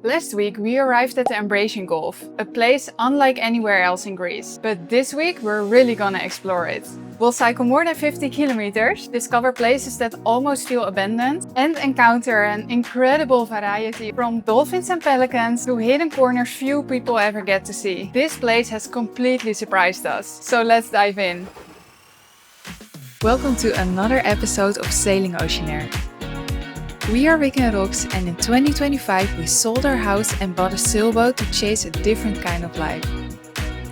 Last week we arrived at the Ambracian Gulf, a place unlike anywhere else in Greece. But this week we're really gonna explore it. We'll cycle more than 50 kilometers, discover places that almost feel abandoned, and encounter an incredible variety from dolphins and pelicans to hidden corners few people ever get to see. This place has completely surprised us, so let's dive in. Welcome to another episode of Sailing Oceanair. We are Rick and Rox, and in 2025 we sold our house and bought a sailboat to chase a different kind of life.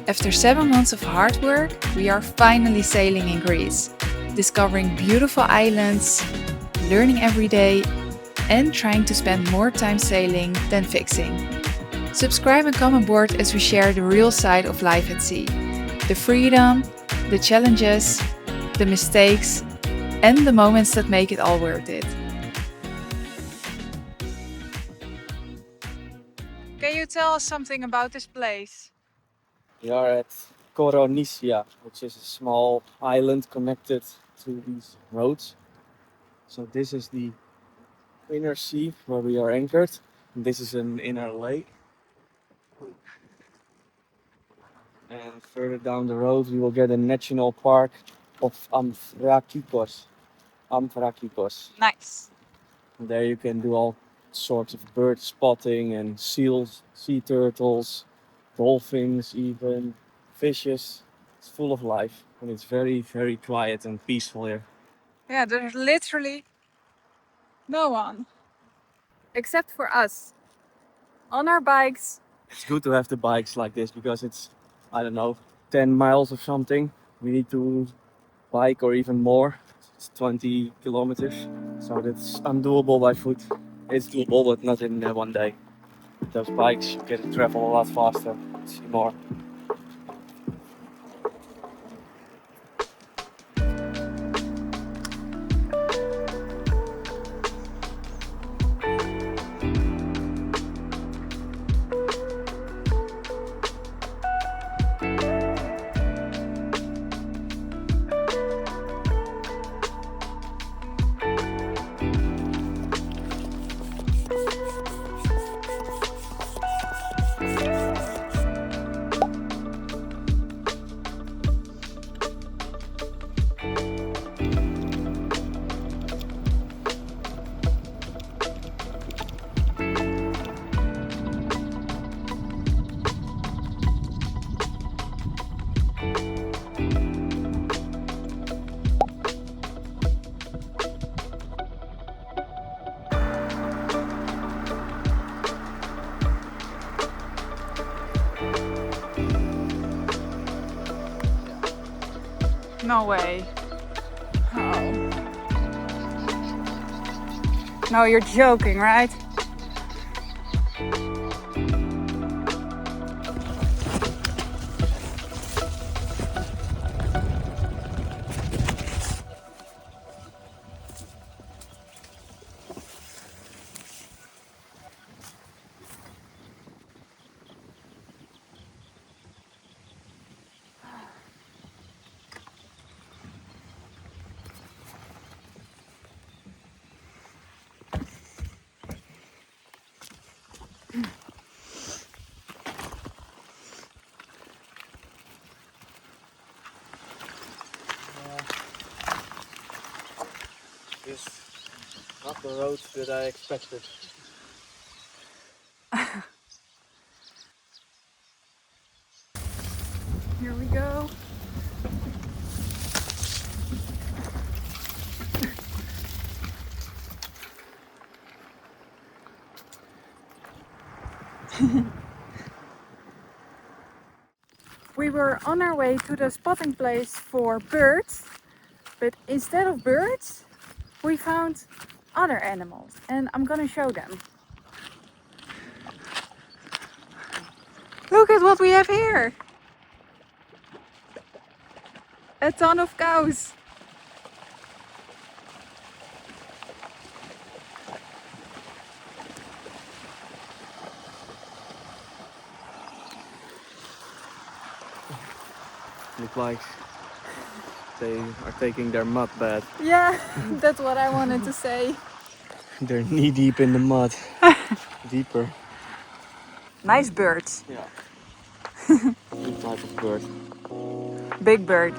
After 7 months of hard work, we are finally sailing in Greece, discovering beautiful islands, learning every day, and trying to spend more time sailing than fixing. Subscribe and come on board as we share the real side of life at sea. The freedom, the challenges, the mistakes, and the moments that make it all worth it. Can you tell us something about this place? We are at Koronissia, which is a small island connected to these roads. So this is the inner sea where we are anchored. And this is an inner lake. And further down the road we will get a national park of Amphrakikos. Nice. And there you can do all sorts of bird spotting and seals, sea turtles, dolphins even, fishes. It's full of life and it's very, very quiet and peaceful here. Yeah, there's literally no one. Except for us. On our bikes. It's good to have the bikes like this because it's, 10 miles or something. We need to bike or even more. It's 20 kilometers. So that's undoable by foot. It's doable, but not in one day. With those bikes, you can travel a lot faster, see more. No way. Oh. No, you're joking, right? It's not the road that I expected. Here we go. We were on our way to the spotting place for birds, but instead of birds, we found other animals, and I'm gonna show them. Look at what we have here! A ton of cows! Look like they are taking their mud bath. Yeah, that's what I wanted to say. They're knee deep in the mud. Deeper. Nice birds. Yeah. Good type of bird. Big bird.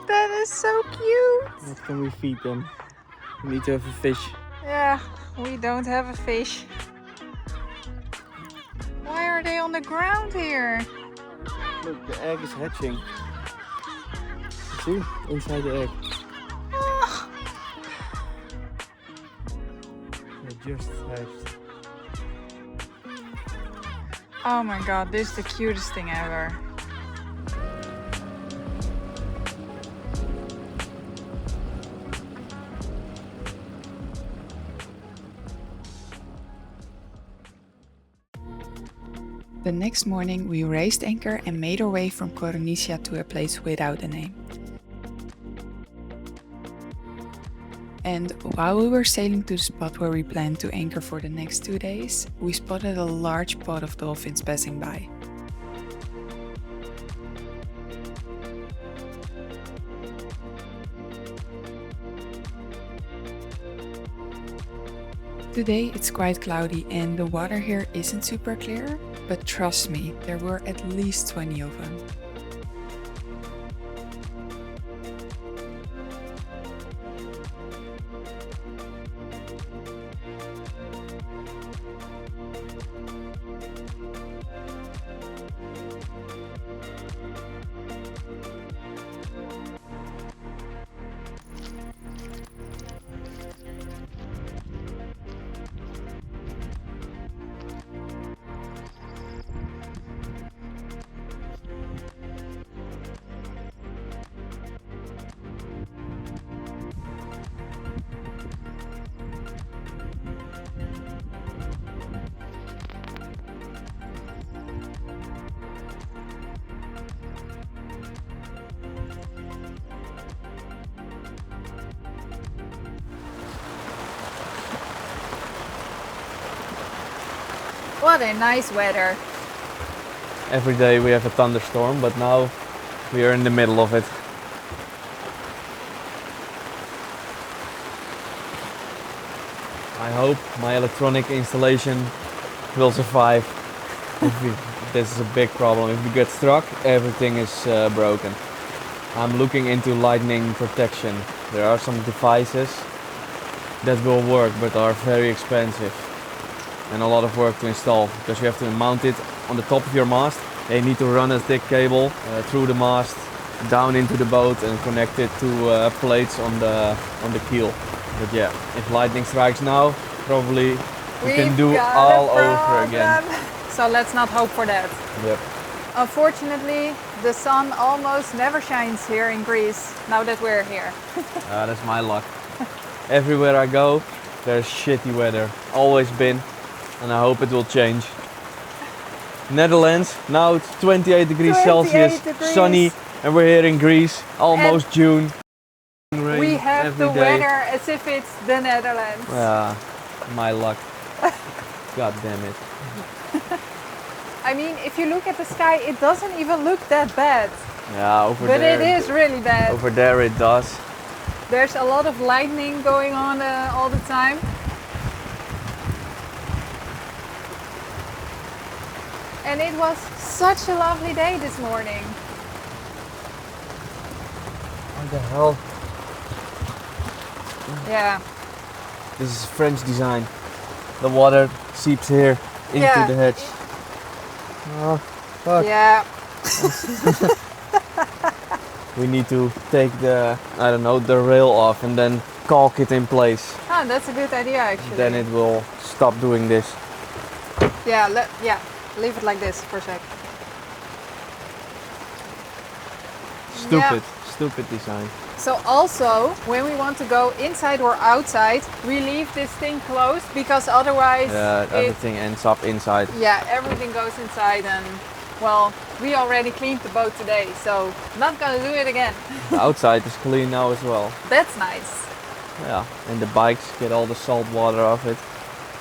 That is so cute. What can we feed them? We need to have a fish. Yeah, we don't have a fish. Why are they on the ground here? Look, the egg is hatching. See? Inside the egg. Oh, They just hatched. oh my god, this is the cutest thing ever. The next morning we raised anchor and made our way from Koronissia to a place without a name. And while we were sailing to the spot where we planned to anchor for the next 2 days, we spotted a large pod of dolphins passing by. Today it's quite cloudy and the water here isn't super clear, but trust me, there were at least 20 of them. What a nice weather. Every day we have a thunderstorm, but now we are in the middle of it. I hope my electronic installation will survive. This is a big problem. If we get struck, everything is broken. I'm looking into lightning protection. There are some devices that will work, but are very expensive and a lot of work to install, because you have to mount it on the top of your mast. They need to run a thick cable through the mast down into the boat and connect it to plates on the keel. But yeah, if lightning strikes now, probably we can do all over again. So let's not hope for that. Yep. Unfortunately, the sun almost never shines here in Greece now that we're here. That's my luck. Everywhere I go, there's shitty weather. Always been, and I hope it will change. Netherlands, now it's 28 degrees Celsius, sunny, and we're here in Greece, almost and June. Rain we have every the day. weather as if it's the Netherlands. Yeah, my luck. God damn it. I mean, if you look at the sky, it doesn't even look that bad. Yeah, over but there. But it is really bad. Over there it does. There's a lot of lightning going on all the time. And it was such a lovely day this morning. What the hell? Yeah. This is French design. The water seeps here into the hedge. Oh, fuck. Yeah. we need to take the, I don't know, the rail off and then caulk it in place. Ah, that's a good idea actually. Then it will stop doing this. Yeah, leave it like this for a sec. Stupid design. So also, when we want to go inside or outside, we leave this thing closed because otherwise Everything ends up inside. Yeah, everything goes inside and well, we already cleaned the boat today, so not gonna do it again. The outside is clean now as well. That's nice. Yeah, and the bikes get all the salt water off it.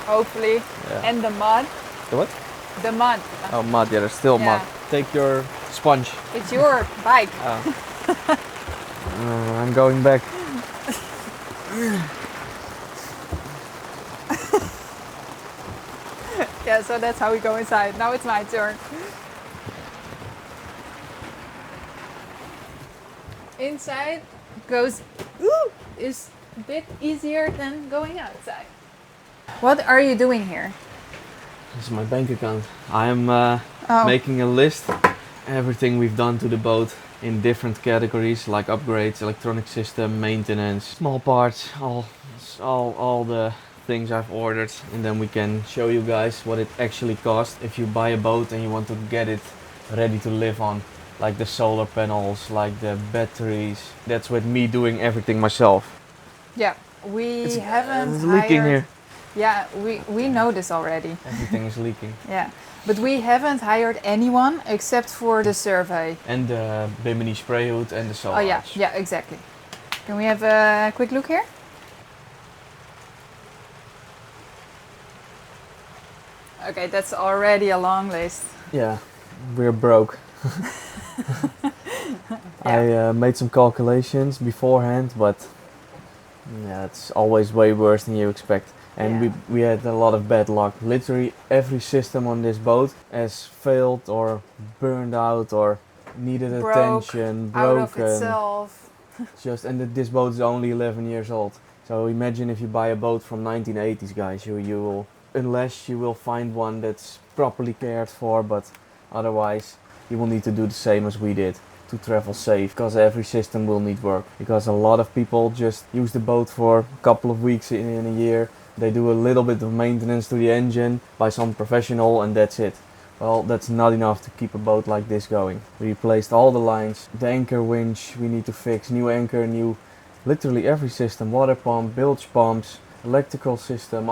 Hopefully. Yeah. And the mud. The what? The mud. Oh, mud. Yeah, there's still mud. Take your sponge. It's your bike. I'm going back. Yeah, so that's how we go inside. Now it's my turn. Inside is a bit easier than going outside. What are you doing here? This is my bank account. I'm making a list, everything we've done to the boat in different categories like upgrades, electronic system, maintenance, small parts, all the things I've ordered, and then we can show you guys what it actually costs if you buy a boat and you want to get it ready to live on, like the solar panels, like the batteries. That's with me doing everything myself. Yeah, we haven't It's leaking hired... here. Yeah, we know this already. Everything is leaking. Yeah, but we haven't hired anyone except for the survey. And the Bimini spray hood and the solar. Oh yeah, yeah, exactly. Can we have a quick look here? Okay, that's already a long list. Yeah, we're broke. I made some calculations beforehand, but yeah, it's always way worse than you expect. And we had a lot of bad luck. Literally every system on this boat has failed or burned out or needed attention, out of broken. itself. This boat is only 11 years old. So imagine if you buy a boat from 1980s, guys. You will, unless you will find one that's properly cared for, but otherwise you will need to do the same as we did to travel safe, because every system will need work. Because a lot of people just use the boat for a couple of weeks in a year. They do a little bit of maintenance to the engine by some professional and that's it. Well, that's not enough to keep a boat like this going. We replaced all the lines, the anchor winch we need to fix, new anchor, literally every system, water pump, bilge pumps, electrical system,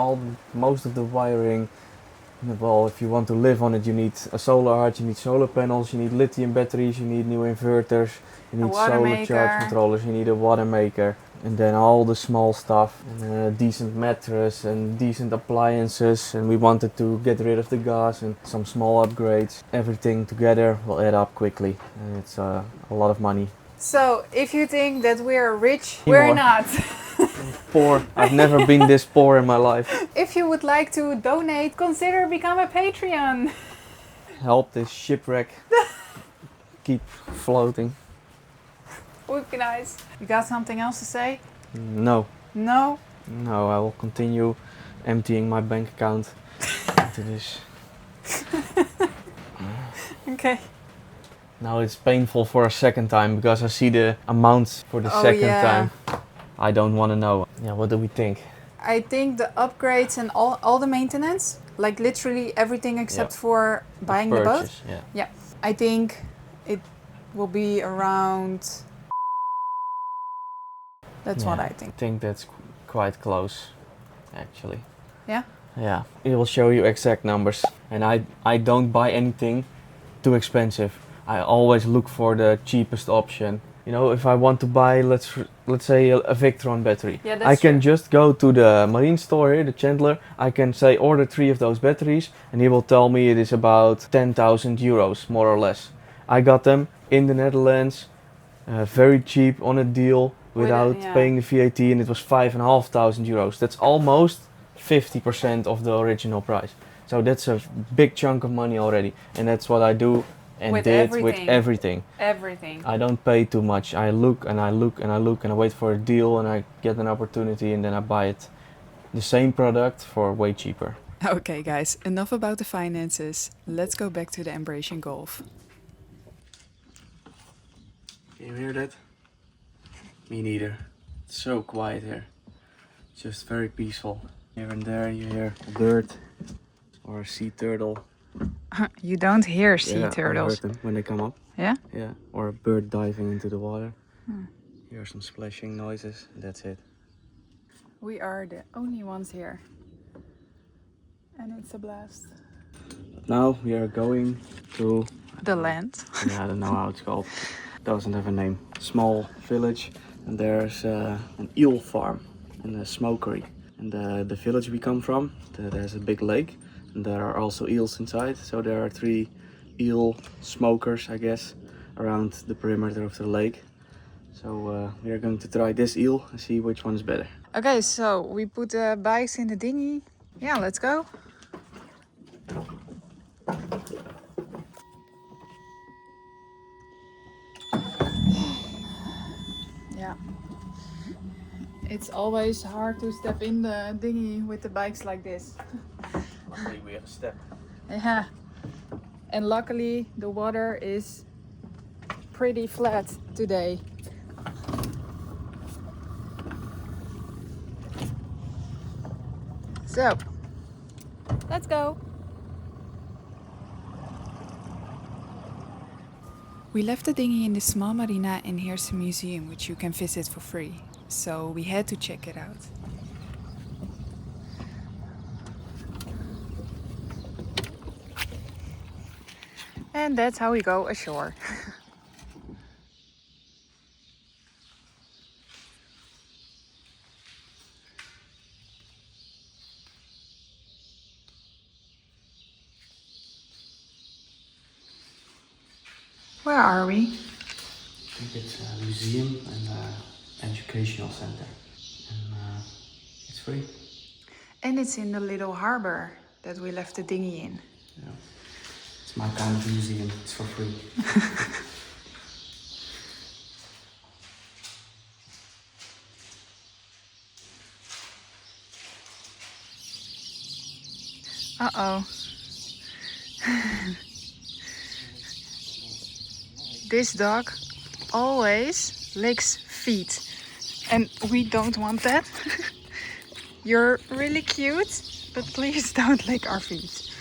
most of the wiring. Well, if you want to live on it, you need a solar arch, you need solar panels, you need lithium batteries, you need new inverters, you need solar charge controllers, you need a water maker. And then all the small stuff, and a decent mattress and decent appliances, and we wanted to get rid of the gas and some small upgrades. Everything together will add up quickly, and it's a lot of money. So, if you think that we're rich, we're not. Poor. I've never been this poor in my life. If you would like to donate, consider become a Patreon. Help this shipwreck keep floating. Would be nice. You got something else to say? No. No? No, I will continue emptying my bank account into this. Okay. Now it's painful for a second time because I see the amounts for the second time. I don't want to know. Yeah, what do we think? I think the upgrades and all the maintenance, like literally everything except for buying the boat. Yeah. I think it will be around... That's what I think. I think that's quite close, actually. Yeah? Yeah. It will show you exact numbers. And I don't buy anything too expensive. I always look for the cheapest option. You know, if I want to buy, let's say a Victron battery, I can just go to the marine store here, the Chandler. I can say order 3 of those batteries, and he will tell me it is about 10,000 euros, more or less. I got them in the Netherlands, very cheap on a deal, without paying the VAT, and it was 5,500 euros. That's almost 50% of the original price. So that's a big chunk of money already, and that's what I do. And with everything. Everything. I don't pay too much. I look and I look and I look and I wait for a deal and I get an opportunity and then I buy it. The same product for way cheaper. Okay guys, enough about the finances. Let's go back to the Embratian Golf. Can you hear that? Me neither. It's so quiet here. Just very peaceful. Here and there you hear a bird or a sea turtle. You don't hear sea I turtles. heard them when they come up. Yeah? Yeah, or a bird diving into the water. Hear some splashing noises, and that's it. We are the only ones here. And it's a blast. But now we are going to... The land. Yeah, I don't know how it's called. Doesn't have a name. Small village, and there's an eel farm and a smokery. And the village we come from, there's a big lake, and there are also eels inside. So there are 3 eel smokers, I guess, around the perimeter of the lake. So we are going to try this eel and see which one is better. Okay, so we put the bikes in the dinghy. Yeah, let's go. Yeah. It's always hard to step in the dinghy with the bikes like this. Luckily we have a step. Yeah. And luckily the water is pretty flat today. So, let's go. We left the dinghy in the small marina, and here's a museum which you can visit for free. So we had to check it out. And that's how we go ashore. Where are we? I think it's a museum and educational center. And it's free. And it's in the little harbor that we left the dinghy in. Yeah. It's my kind of museum. It's for free. Uh-oh. This dog always licks feet. And we don't want that. You're really cute, but please don't lick our feet.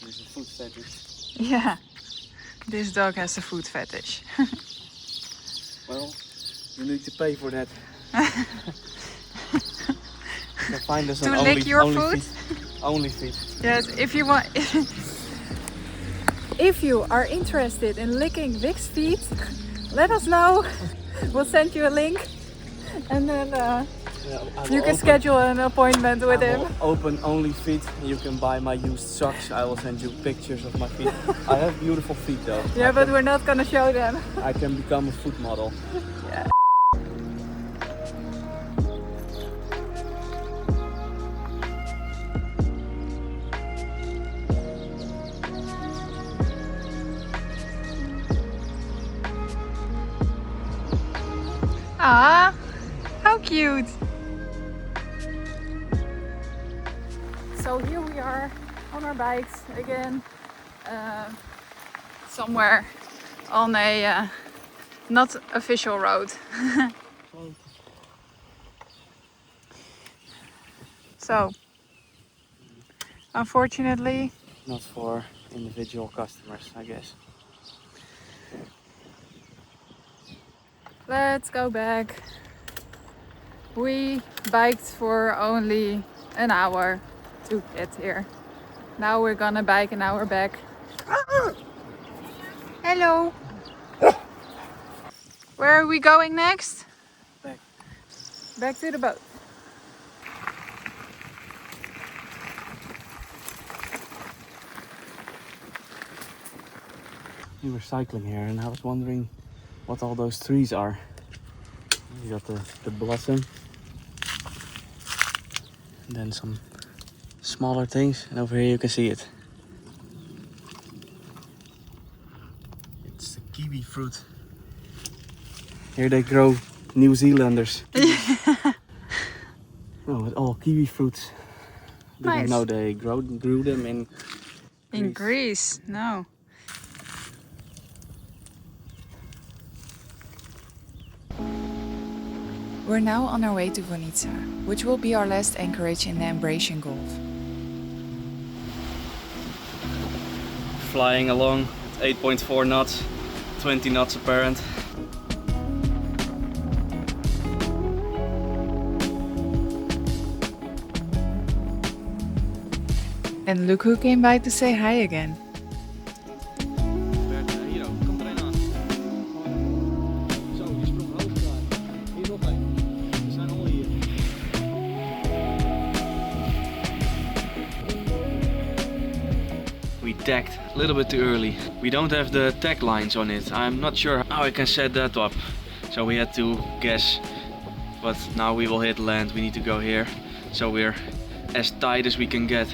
There's a food fetish. Yeah, this dog has a food fetish. Well, you need to pay for that. You can find us To on lick your only food? feet. Only feet. Yes, if you want. If you are interested in licking Vic's feet, let us know. We'll send you a link, and then you can schedule an appointment with him. Open only feet. You can buy my used socks. I will send you pictures of my feet. I have beautiful feet though. Yeah, but we're not gonna show them. I can become a foot model. Yeah. Ah, how cute! So here we are on our bikes again, somewhere on a not official road. So, unfortunately, Not for individual customers, I guess. let's go back. We biked for only an hour to get here. Now we're gonna bike an hour back. Hello. Where are we going next? Back. Back to the boat. We were cycling here and I was wondering what all those trees are. You got the blossom. And then some smaller things, and over here you can see it. It's the kiwi fruit. Here they grow New Zealanders. No, all kiwi fruits. Didn't Nice. know they grew them in In Greece, no. We're now on our way to Vonica, which will be our last anchorage in the Ambracian Gulf. Flying along at 8.4 knots, 20 knots apparent. And look who came by to say hi again. Hier ook, kom er een aan. Zo, je sprong hoog daar. Hier nog een. We zijn al hier. We tacked a little bit too early. We don't have the tack lines on it. I'm not sure how I can set that up. So we had to guess. But now we will hit land. We need to go here. So we're as tight as we can get.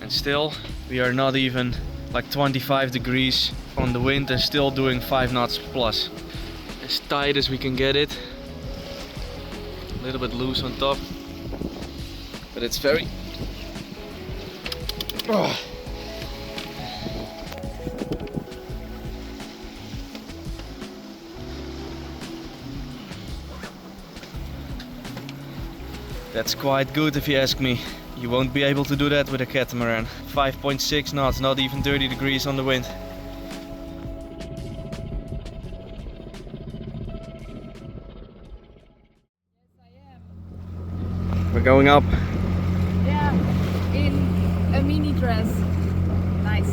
And still, we are not even like 25 degrees on the wind and still doing 5 knots plus. As tight as we can get it. A little bit loose on top. But it's very... Oh. That's quite good if you ask me. You won't be able to do that with a catamaran. 5.6 knots, not even 30 degrees on the wind. We're going up. Yeah, in a mini dress. Nice.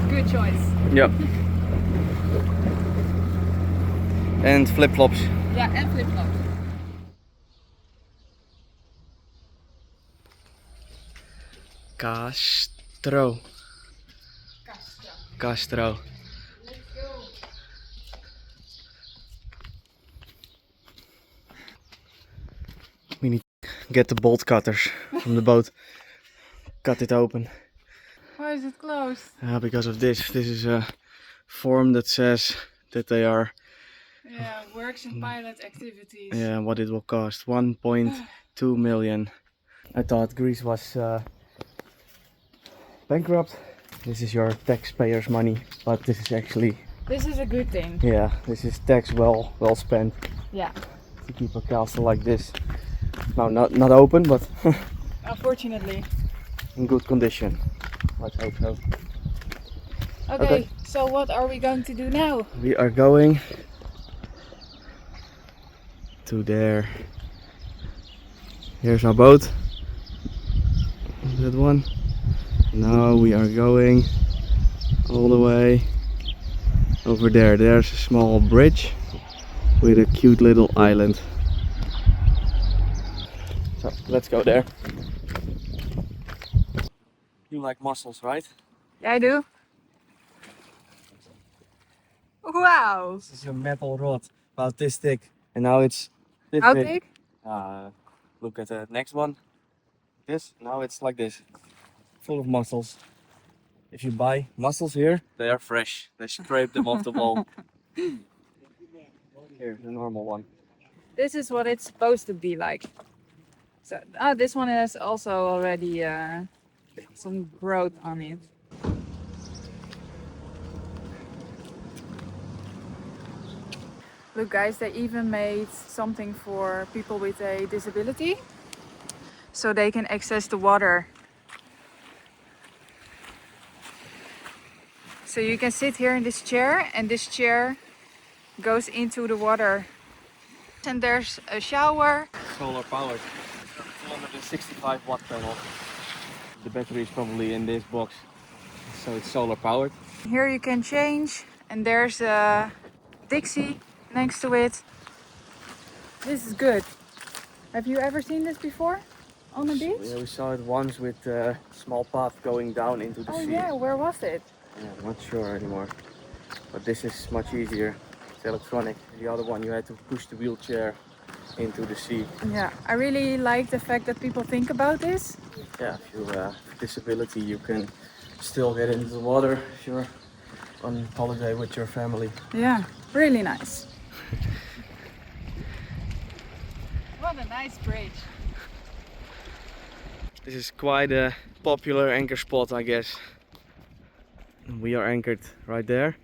Good choice. Yep. And flip-flops. Yeah, and flip-flops. Castro. Castro. Let's go. We need to get the bolt cutters from the boat. Cut it open. Why is it closed? Because of this. This is a form that says that they are, Yeah, works in pilot activities. yeah, what it will cost. 1.2 million. I thought Greece was bankrupt. This is your taxpayers' money, but this is actually, This is a good thing. yeah, this is tax well spent Yeah. to keep a castle like this. Now not open, but Unfortunately. in good condition. Let's hope so. Okay, so what are we going to do now? We are going to there. Here's our boat. That one. Now we are going all the way over there. There's a small bridge with a cute little island. So let's go there. You like mussels, right? Yeah, I do. Wow. This is a metal rod about this thick, and now it's this How big. big? Look at the next one. This, now it's like this, full of mussels. If you buy mussels here, they are fresh. They scrape them off the wall. Here's the normal one. This is what it's supposed to be like. So, this one has also already some growth on it. Look guys, they even made something for people with a disability. So they can access the water. So you can sit here in this chair and this chair goes into the water. And there's a shower. Solar powered. 265 watt panel. The battery is probably in this box, so it's solar powered. Here you can change and there's a Dixie next to it. This is good. Have you ever seen this before on the beach? Yeah, we saw it once with a small path going down into the Oh sea. yeah, where was it? Yeah, I'm not sure anymore. But this is much easier. It's electronic. The other one you had to push the wheelchair into the sea. Yeah, I really like the fact that people think about this. Yeah, if you have disability, you can still get into the water if you're on holiday with your family. Yeah, really nice. What a nice bridge. This is quite a popular anchor spot, I guess. We are anchored right there,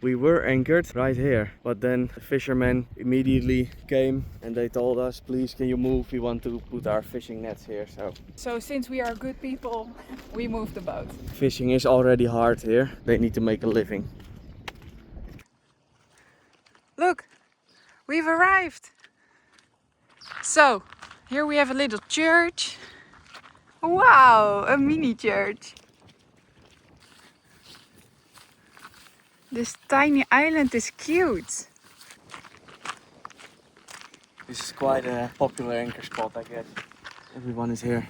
We were anchored right here, but then the fishermen immediately came and they told us, please can you move, we want to put our fishing nets here. So since we are good people, we moved the boat. Fishing is already hard here, they need to make a living. Look, we've arrived. So, here we have a little church. Wow, a mini church. This tiny island is cute. This is quite a popular anchor spot, I guess. Everyone is here.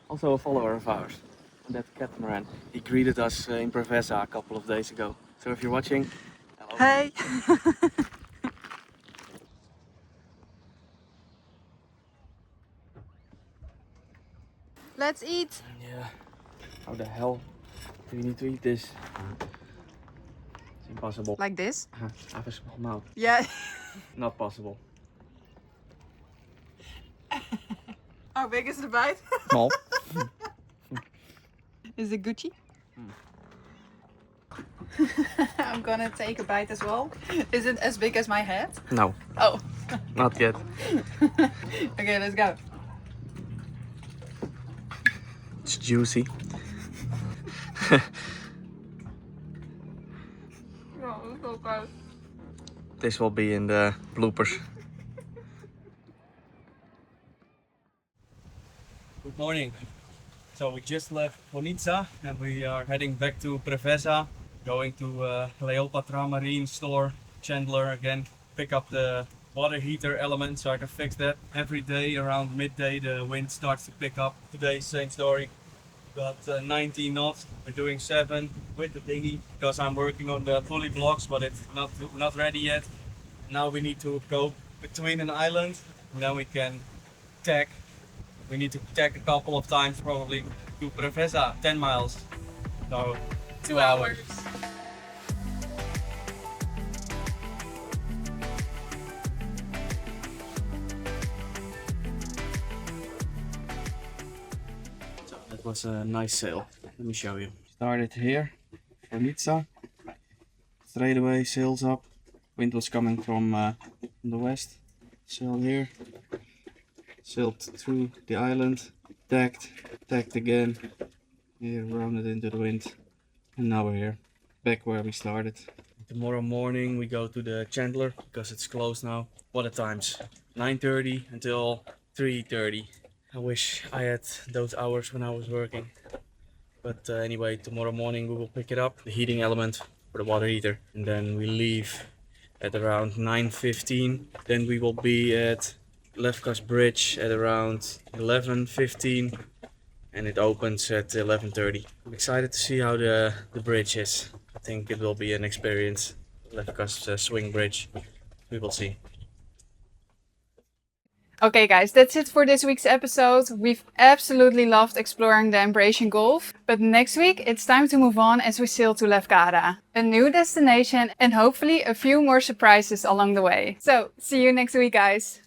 Also a follower of ours. And that catamaran. He greeted us in Preveza a couple of days ago. So if you're watching, hello. Hey! Let's eat! Yeah. How the hell do you need to eat this? It's impossible. Like this? I have a small mouth. Yeah. Not possible. How big is the bite? Small. Is it Gucci? I'm gonna take a bite as well. Is it as big as my head? No, Oh. not yet. Okay, let's go. It's juicy. Oh, it's so gross. This will be in the bloopers. Good morning. So we just left Ponitsa and we are heading back to Preveza, going to Cleopatra Marine Store, Chandler again, pick up the water heater element so I can fix that. Every day around midday the wind starts to pick up. Today same story, got 19 knots, we're doing 7 with the dinghy because I'm working on the pulley blocks but it's not ready yet. Now we need to go between an island and then we can tack. We need to tack a couple of times probably to Preveza, 10 miles. So 2 hours. So that was a nice sail. Let me show you. Started here, Ponitsa. Straight away sails up. Wind was coming from the west. Sail here. Sailed through the island, tacked again, here rounded into the wind, and now we're here, back where we started. Tomorrow morning we go to the Chandler, because it's closed now. What a times, 9:30 until 3:30. I wish I had those hours when I was working. But anyway, tomorrow morning we will pick it up, the heating element for the water heater, and then we leave at around 9:15. Then we will be at Lefkas Bridge at around 11:15 and it opens at 11:30. I'm excited to see how the bridge is. I think it will be an experience. Lefkas swing bridge. We will see. Okay guys, that's it for this week's episode. We've absolutely loved exploring the Ambracian Gulf, but next week it's time to move on as we sail to Lefkada, a new destination and hopefully a few more surprises along the way. So, see you next week guys!